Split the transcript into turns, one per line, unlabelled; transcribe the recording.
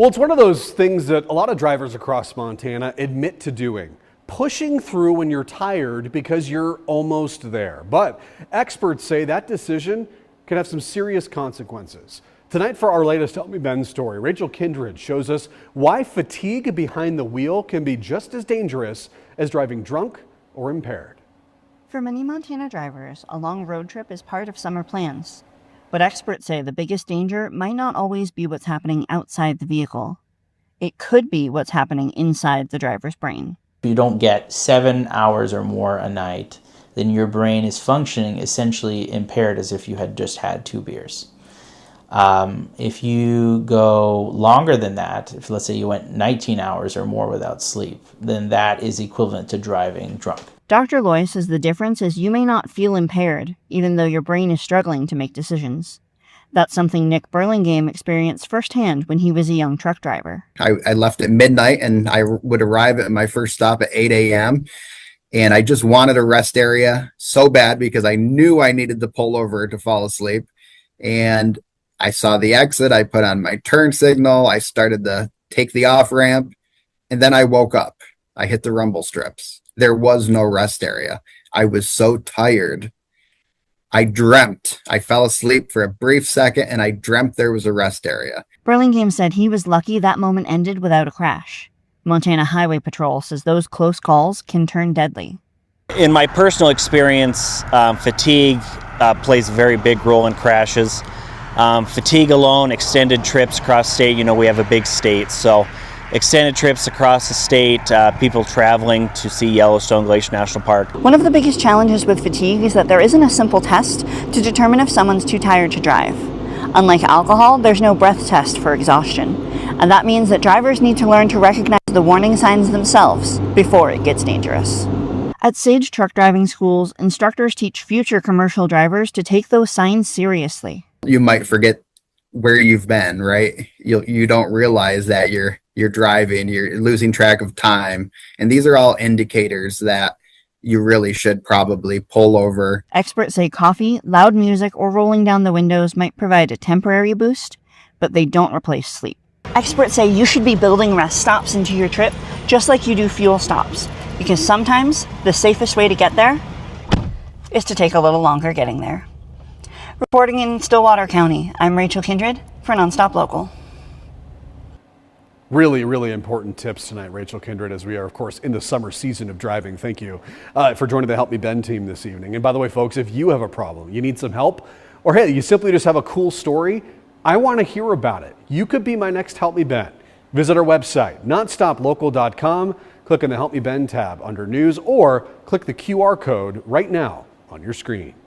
Well, it's one of those things that a lot of drivers across Montana admit to doing. Pushing through when you're tired because you're almost there. But experts say that decision can have some serious consequences. Tonight for our latest Help Me Ben story, Rachel Kindred shows us why fatigue behind the wheel can be just as dangerous as driving drunk or impaired.
For many Montana drivers, a long road trip is part of summer plans. But experts say the biggest danger might not always be what's happening outside the vehicle. It could be what's happening inside the driver's brain.
If you don't get 7 hours or more a night, then your brain is functioning essentially impaired as if you had just had 2 beers. If you go longer than that, if let's say you went 19 hours or more without sleep, then that is equivalent to driving drunk.
Dr. Loy says the difference is you may not feel impaired, even though your brain is struggling to make decisions. That's something Nick Burlingame experienced firsthand when he was a young truck driver.
I left at midnight and I would arrive at my first stop at 8 a.m. And I just wanted a rest area so bad because I knew I needed to pull over to fall asleep. And I saw the exit. I put on my turn signal. I started to take the off ramp. And then I woke up. I hit the rumble strips. There was no rest area. I was so tired. I fell asleep for a brief second and I dreamt there was a rest area.
Burlingame said he was lucky that moment ended without a crash. Montana Highway Patrol says those close calls can turn deadly.
In my personal experience, fatigue plays a very big role in crashes. Fatigue alone, extended trips across state, we have a big state, so extended trips across the state, people traveling to see Yellowstone Glacier National Park.
One of the biggest challenges with fatigue is that there isn't a simple test to determine if someone's too tired to drive. Unlike alcohol, there's no breath test for exhaustion, and that means that drivers need to learn to recognize the warning signs themselves before it gets dangerous. At Sage Truck Driving Schools, instructors teach future commercial drivers to take those signs seriously.
You might forget where you've been, right? You don't realize that you're driving, you're losing track of time. And these are all indicators that you really should probably pull over.
Experts say coffee, loud music, or rolling down the windows might provide a temporary boost, but they don't replace sleep. Experts say you should be building rest stops into your trip, just like you do fuel stops, because sometimes the safest way to get there is to take a little longer getting there. Reporting in Stillwater County, I'm Rachel Kindred for Nonstop Local.
Really, really important tips tonight, Rachel Kindred, as we are, of course, in the summer season of driving. Thank you for joining the Help Me Ben team this evening. And by the way, folks, if you have a problem, you need some help, or hey, you simply just have a cool story, I want to hear about it. You could be my next Help Me Ben. Visit our website, nonstoplocal.com, click on the Help Me Ben tab under News, or click the QR code right now on your screen.